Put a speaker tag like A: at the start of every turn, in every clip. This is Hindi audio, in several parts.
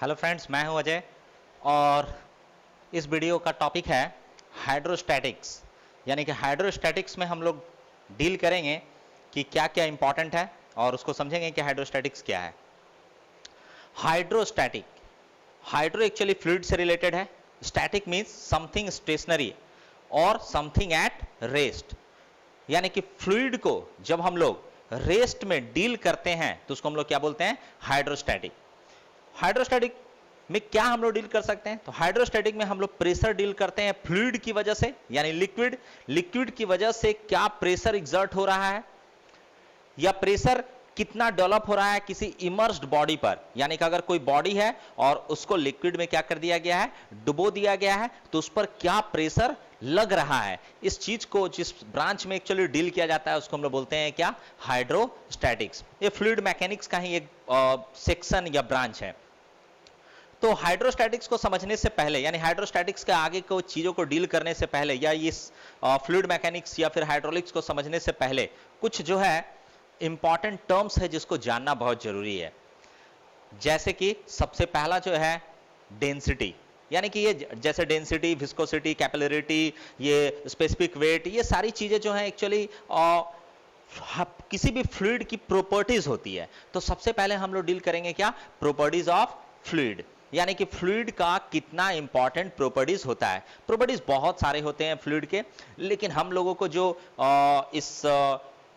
A: हेलो फ्रेंड्स, मैं हूं अजय और इस वीडियो का टॉपिक है हाइड्रोस्टैटिक्स। यानी कि हाइड्रोस्टैटिक्स में हम लोग डील करेंगे कि क्या क्या इंपॉर्टेंट है और उसको समझेंगे कि हाइड्रोस्टैटिक्स क्या है। हाइड्रोस्टैटिक, हाइड्रो एक्चुअली फ्लूइड से रिलेटेड है। स्टैटिक मीन्स समथिंग स्टेशनरी और समथिंग एट रेस्ट। यानी कि फ्लूइड को जब हम लोग रेस्ट में डील करते हैं तो उसको हम लोग क्या बोलते हैं? हाइड्रोस्टैटिक। हाइड्रोस्टैटिक में क्या हम लोग डील कर सकते हैं? तो हाइड्रोस्टैटिक में हम लोग प्रेशर डील करते हैं फ्लूइड की वजह से, यानी लिक्विड की वजह से क्या प्रेशर एग्जर्ट हो रहा है या प्रेशर कितना डेवलप हो रहा है किसी इमर्स्ड बॉडी पर। यानी कि अगर कोई बॉडी है और उसको लिक्विड में क्या कर दिया गया है, डुबो दिया गया है, तो उस पर क्या प्रेशर लग रहा है। इस चीज को जिस ब्रांच में एक्चुअली डील किया जाता है उसको हम लोग बोलते हैं क्या? हाइड्रोस्टैटिक्स। ये फ्लूइड मैकेनिक्स का ही एक सेक्शन या ब्रांच है। तो हाइड्रोस्टैटिक्स को समझने से पहले, यानी हाइड्रोस्टैटिक्स के आगे को चीजों को डील करने से पहले, या इस फ्लूइड मैकेनिक्स या फिर हाइड्रोलिक्स को समझने से पहले कुछ जो है इंपॉर्टेंट टर्म्स है जिसको जानना बहुत जरूरी है। जैसे कि सबसे पहला जो है डेंसिटी, यानी कि ये जैसे डेंसिटी, विस्कोसिटी, कैपिलरिटी, ये स्पेसिफिक वेट, ये सारी चीजें जो है एक्चुअली किसी भी फ्लूइड की प्रॉपर्टीज होती है। तो सबसे पहले हम लोग डील करेंगे क्या? Properties of fluid. यानी कि फ्लूइड का कितना इंपॉर्टेंट प्रॉपर्टीज होता है। प्रॉपर्टीज बहुत सारे होते हैं फ्लूइड के, लेकिन हम लोगों को जो इस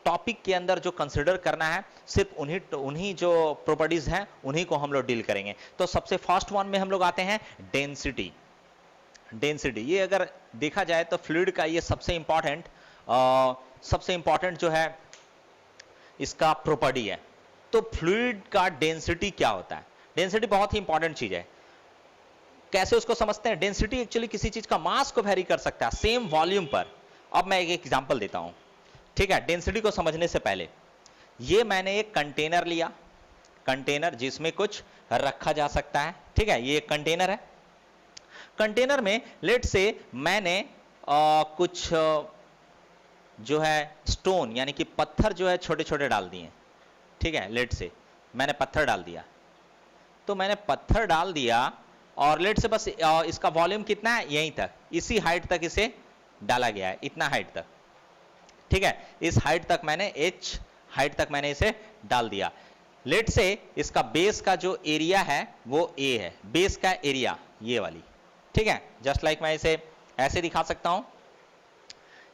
A: टॉपिक के अंदर जो कंसिडर करना है सिर्फ उन्हीं जो प्रॉपर्टीज हैं उन्हीं को हम लोग डील करेंगे। तो सबसे फर्स्ट वन में हम लोग आते हैं डेंसिटी। डेंसिटी ये अगर देखा जाए तो फ्लूइड का ये सबसे इंपॉर्टेंट जो है इसका प्रॉपर्टी है। तो फ्लूइड का डेंसिटी क्या होता है? डेंसिटी बहुत ही इंपॉर्टेंट चीज है। कैसे उसको समझते हैं? डेंसिटी एक्चुअली किसी चीज का मास को वेरी कर सकता है सेम वॉल्यूम पर। अब मैं एक एग्जांपल देता हूं, ठीक है? डेंसिटी को समझने से पहले ये मैंने एक कंटेनर लिया, कंटेनर जिसमें कुछ रखा जा सकता है, ठीक है? ये एक कंटेनर है। कंटेनर में लेट से मैंने कुछ जो है स्टोन यानी कि पत्थर जो है छोटे छोटे डाल दिए, ठीक है? लेट से मैंने पत्थर डाल दिया, तो मैंने पत्थर डाल दिया और लेट से बस इसका वॉल्यूम कितना है? यहीं तक, इसी हाइट तक इसे डाला गया है, इतना हाइट तक, ठीक है? इस हाइट तक मैंने h हाइट तक मैंने इसे डाल दिया। लेट से इसका बेस का जो एरिया है वो a है, बेस का एरिया ये वाली, ठीक है? जस्ट लाइक मैं इसे ऐसे दिखा सकता हूं,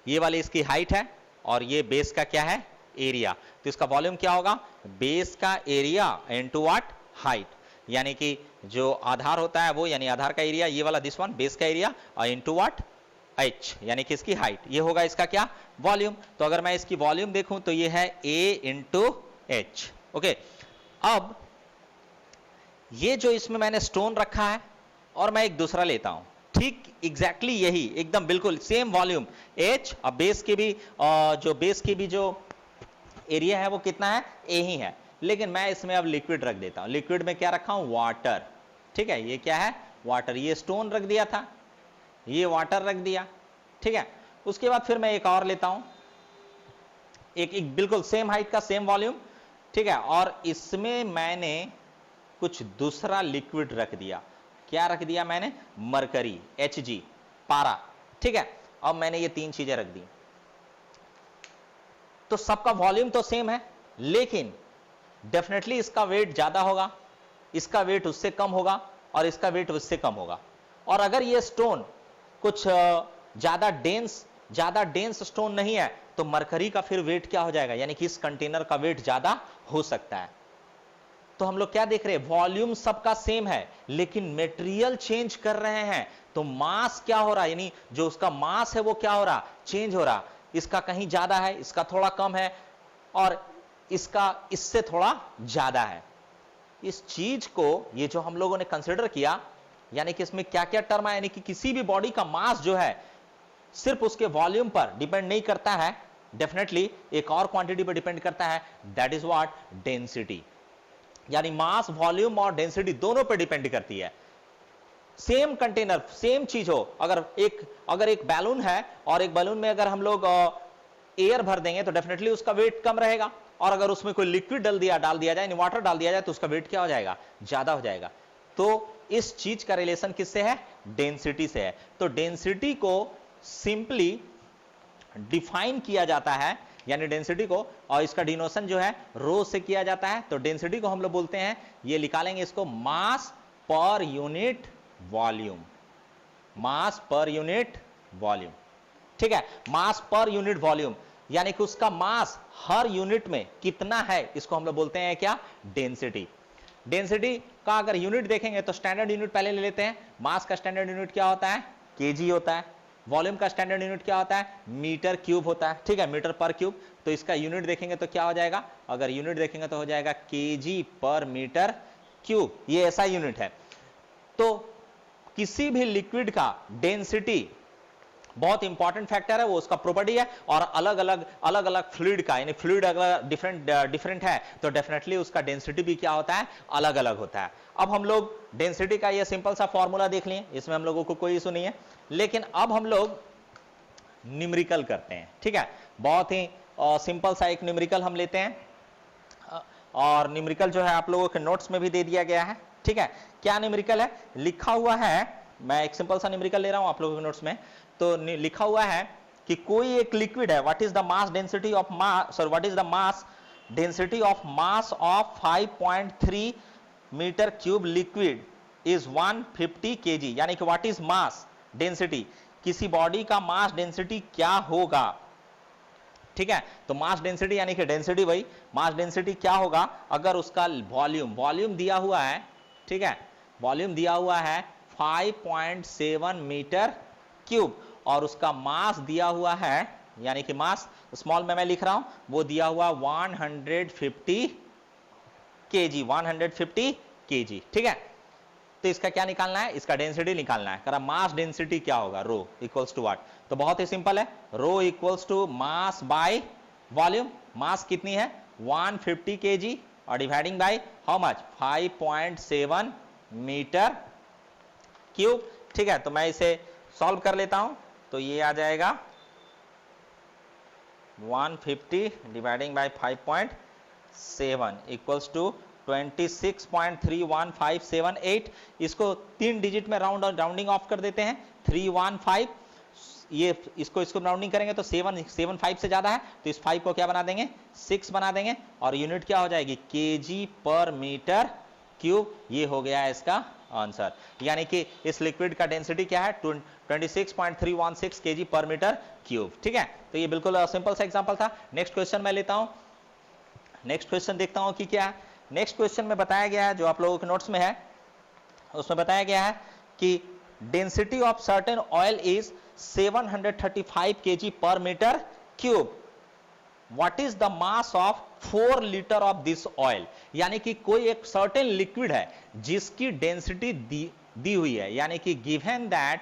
A: ये वाली इसकी हाइट है और ये बेस का क्या है? एरिया। तो इसका वॉल्यूम क्या होगा? बेस का एरिया इनटू व्हाट? हाइट। यानी कि जो आधार होता है वो, यानी आधार का एरिया ये वाला दिस वन, बेस का एरिया, और इनटू व्हाट? h, यानी कि इसकी हाइट। ये होगा इसका क्या? वॉल्यूम। तो अगर मैं इसकी वॉल्यूम देखूं तो ये है a इंटू h। ओके, अब ये जो इसमें मैंने स्टोन रखा है और मैं एक दूसरा लेता हूं, ठीक एग्जैक्टली यही, एकदम बिल्कुल सेम वॉल्यूम h। अब बेस की भी जो एरिया है वो कितना है? a ही है। लेकिन मैं इसमें अब लिक्विड रख देता हूं। लिक्विड में क्या रखा हूं? वाटर, ठीक है? ये क्या है? वाटर। ये स्टोन रख दिया था, ये वाटर रख दिया, ठीक है? उसके बाद फिर मैं एक और लेता हूं, एक बिल्कुल सेम हाइट का सेम वॉल्यूम, ठीक है? और इसमें मैंने कुछ दूसरा लिक्विड रख दिया। क्या रख दिया मैंने? मरकरी, Hg, पारा, ठीक है? अब मैंने ये तीन चीजें रख दी, तो सबका वॉल्यूम तो सेम है, लेकिन डेफिनेटली इसका वेट ज्यादा होगा, इसका वेट उससे कम होगा और इसका वेट उससे कम होगा। और अगर ये स्टोन कुछ ज्यादा डेंस स्टोन नहीं है तो मरकरी का फिर वेट क्या हो जाएगा? यानी कि इस कंटेनर का वेट ज्यादा हो सकता है। तो हम लोग क्या देख रहे हैं? वॉल्यूम सबका सेम है लेकिन मटेरियल चेंज कर रहे हैं। तो मास क्या हो रहा है? यानी जो उसका मास है वो क्या हो रहा? चेंज हो रहा। इसका कहीं ज्यादा है, इसका थोड़ा कम है, और इसका इससे थोड़ा ज्यादा है। इस चीज को ये जो हम लोगों ने कंसिडर किया, यानी कि इसमें क्या क्या टर्म है, यानी कि किसी भी बॉडी का मास जो है सिर्फ उसके वॉल्यूम पर डिपेंड नहीं करता है, डेफिनेटली एक और क्वांटिटी पर डिपेंड करता है, दैट इज व्हाट? डेंसिटी। यानी मास, वॉल्यूम और डेंसिटी दोनों पर डिपेंड करती है। सेम कंटेनर, सेम चीज हो, अगर एक बैलून है और एक बैलून में अगर हम लोग एयर भर देंगे तो डेफिनेटली उसका वेट कम रहेगा, और अगर उसमें कोई लिक्विड डाल दिया जाए, वाटर डाल दिया जाए, तो उसका वेट क्या हो जाएगा? ज्यादा हो जाएगा। तो इस चीज का रिलेशन किससे है? डेंसिटी से है। तो डेंसिटी को सिंपली डिफाइन किया जाता है, यानी डेंसिटी को, और इसका डिनोशन जो है रो से किया जाता है। तो डेंसिटी को हम लोग बोलते हैं, ये निकालेंगे इसको, मास पर यूनिट वॉल्यूम, मास पर यूनिट वॉल्यूम, ठीक है, मास पर यूनिट वॉल्यूम, यानी कि उसका मास हर यूनिट में कितना है, इसको हम लोग बोलते हैं क्या? डेंसिटी। डेंसिटी का अगर यूनिट देखेंगे तो स्टैंडर्ड यूनिट पहले ले लेते हैं। मास का स्टैंडर्ड यूनिट क्या होता है? केजी होता है। वॉल्यूम का स्टैंडर्ड यूनिट क्या होता है? मीटर क्यूब होता है, ठीक है, मीटर पर क्यूब। तो इसका यूनिट देखेंगे तो क्या हो जाएगा? अगर यूनिट देखेंगे तो हो जाएगा केजी पर मीटर क्यूब, ये ऐसा यूनिट है। तो किसी भी लिक्विड का डेंसिटी बहुत इंपॉर्टेंट फैक्टर है, वो उसका प्रॉपर्टी है। और अलग अलग फ्लूइड का, यानी फ्लूइड अगर डिफरेंट है तो डेफिनेटली उसका डेंसिटी भी क्या होता है? अलग अलग होता है। अब हम लोग डेंसिटी का ये सिंपल सा फॉर्मूला देख लिए, इसमें हम लोगों को कोई इशू नहीं है। लेकिन अब हम लोग न्यूमेरिकल करते हैं, ठीक है, बहुत ही सिंपल सा एक न्यूमेरिकल हम लेते हैं। और न्यूमेरिकल जो है आप लोगों के नोट्स में भी दे दिया गया है, ठीक है। क्या न्यूमेरिकल है? लिखा हुआ है, मैं एक सिंपल सा न्यूमेरिकल ले रहा हूं आप लोगों के नोट्स में। तो लिखा हुआ है कि कोई एक लिक्विड है, what is the mass density of what is the mass density of mass of 5.3 metre cube liquid is 150 kg, यानी कि व्हाट इज मास डेंसिटी, किसी बॉडी का मास डेंसिटी क्या होगा, ठीक है। तो मास डेंसिटी यानी कि डेंसिटी, भाई मास डेंसिटी क्या होगा अगर उसका वॉल्यूम दिया हुआ है, ठीक है, वॉल्यूम दिया हुआ है 5.7 मीटर क्यूब और उसका मास दिया हुआ है, यानी कि मास स्मॉल में मैं लिख रहा हूं, वो दिया हुआ 150 kg, 150 kg, ठीक है। तो इसका क्या निकालना है? इसका डेंसिटी निकालना है। करा मास डेंसिटी क्या होगा? Rho equals to what? तो बहुत ही सिंपल है, rho equals to mass by volume. Mass कितनी है? 150 kg और dividing by how much? 5.7 metre cube, ठीक है। तो मैं इसे सॉल्व कर लेता हूं, तो ये आ जाएगा 150 डिवाइडिंग बाय 5.7 इक्वल्स टू 26.31578। इसको 3 डिजिट में राउंडिंग ऑफ कर देते हैं, 315, ये इसको राउंडिंग करेंगे तो 775 से ज्यादा है, तो इस 5 को क्या बना देंगे? 6 बना देंगे, और यूनिट क्या हो जाएगी? केजी पर मीटर क्यूब। ये हो गया है इसका आंसर, यानी कि इस लिक्विड का डेंसिटी क्या है? 26.316 kg पर मीटर क्यूब, ठीक है। तो ये बिल्कुल सिंपल सा एग्जांपल था। नेक्स्ट क्वेश्चन मैं लेता हूं, नेक्स्ट क्वेश्चन देखता हूं कि क्या है। नेक्स्ट क्वेश्चन में बताया गया है, जो आप लोगों के नोट्स में है, उसमें बताया गया है कि density of certain oil is 735 kg per metre cube, what is the mass of 4 litre of this oil, यानी कि कोई एक सर्टेन लिक्विड है जिसकी डेंसिटी दी हुई है, यानी कि गिवन दैट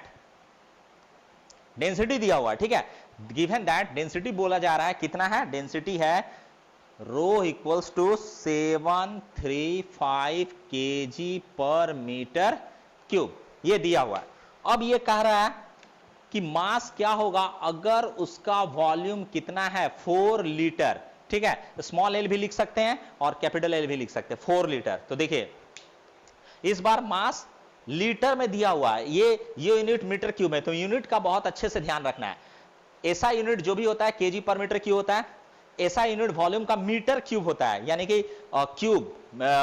A: डेंसिटी दिया हुआ है, ठीक है, गिवन दैट डेंसिटी बोला जा रहा है, कितना है? डेंसिटी है rho equals to 735 kg per metre cube, ये दिया हुआ है। अब ये कह रहा है कि मास क्या होगा अगर उसका वॉल्यूम कितना है? 4 लीटर, ठीक है। स्मॉल एल भी लिख सकते हैं और कैपिटल एल भी लिख सकते हैं, 4 लीटर। तो देखिए इस बार मास लीटर में दिया हुआ है, ये यूनिट मीटर क्यूब है, तो यूनिट का बहुत अच्छे से ध्यान रखना है। ऐसा यूनिट जो भी होता है केजी पर मीटर क्यूब होता है, ऐसा यूनिट वॉल्यूम का मीटर क्यूब होता है, यानी कि क्यूब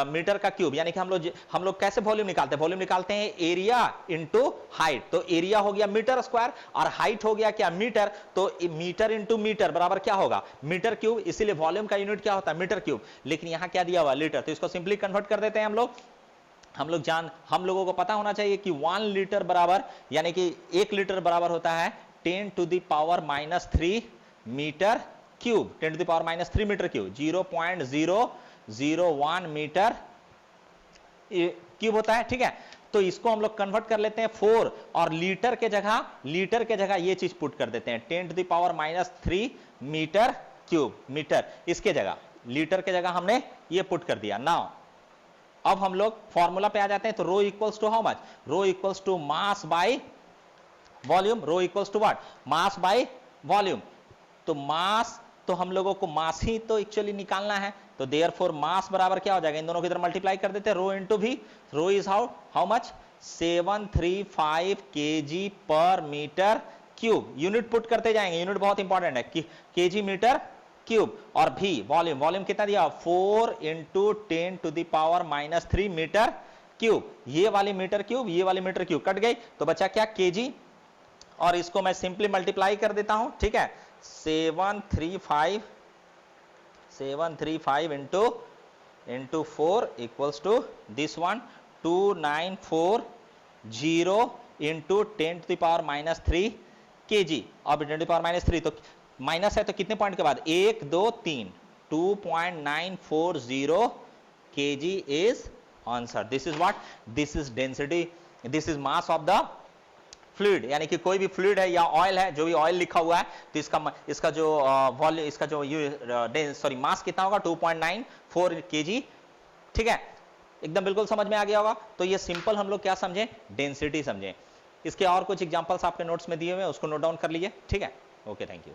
A: मीटर का क्यूब, यानी कि हम लोग कैसे वॉल्यूम निकालते हैं? वॉल्यूम निकालते हैं एरिया इनटू हाइट, तो एरिया हो गया मीटर स्क्वायर और हाइट हो गया क्या? मीटर, तो मीटर इनटू मीटर बराबर क्या होगा? मीटर क्यूब, इसीलिए वॉल्यूम का यूनिट क्या होता है? Metre cube. लेकिन यहां क्या दिया हुआ? लीटर, तो इसको सिंपली कन्वर्ट कर देते हैं हम लोगों को पता होना चाहिए कि 1 लीटर बराबर, यानी कि 1 लीटर बराबर होता है 10⁻³ metre cube, 10⁻³ metre cube, 0.001 metre cube होता है, ठीक है। तो इसको हम लोग कन्वर्ट कर लेते हैं 4 और लीटर के जगह ये चीज पुट कर देते हैं 10⁻³ मीटर क्यूब, मीटर इसके जगह, लीटर के जगह हमने ये पुट कर दिया। नाउ अब हम लोग फॉर्मूला पे आ जाते हैं, तो rho equals to how much? Rho equals to mass by volume. Rho equals to what? Mass by volume. तो मास, तो हम लोगों को मास ही तो एक्चुअली निकालना है, तो देयरफॉर मास बराबर क्या हो जाएगा, इन दोनों की तरफ मल्टीप्लाई कर देते हैं, rho into V. Rho is how much, 735 kg per metre cube. Unit put करते जाएंगे, यूनिट बहुत इंपॉर्टेंट है, केजी मीटर क्यूब। और भी वॉल्यूम, वॉल्यूम कितना दिया, 4 इंटू 10⁻³ मीटर क्यूब। ये वाली मीटर क्यूब, ये वाली मीटर क्यूब कट गई, तो बचा क्या, केजी। और इसको मैं सिंपली मल्टीप्लाई कर देता हूं, ठीक है, 735 into 4 equals to this one, 2940 into 10⁻³ kg। अब 10⁻³ तो माइनस है तो कितने पॉइंट के बाद, 1 2 3, 2.940 kg is answer. This is what, this is density, this is mass of the fluid. यानी कि कोई भी फ्लूइड है या ऑयल है, जो भी ऑयल लिखा हुआ है, तो इसका जो वॉल्यूम, इसका जो सॉरी मास कितना होगा, 2.94 kg। ठीक है, एकदम बिल्कुल समझ में आ गया होगा। तो ये सिंपल हम लोग क्या समझे, डेंसिटी समझे। इसके और कुछ एग्जांपल्स आपके नोट्स में दिए हुए हैं, उसको नोट डाउन कर लीजिए। ठीक है, ओके, थैंक यू।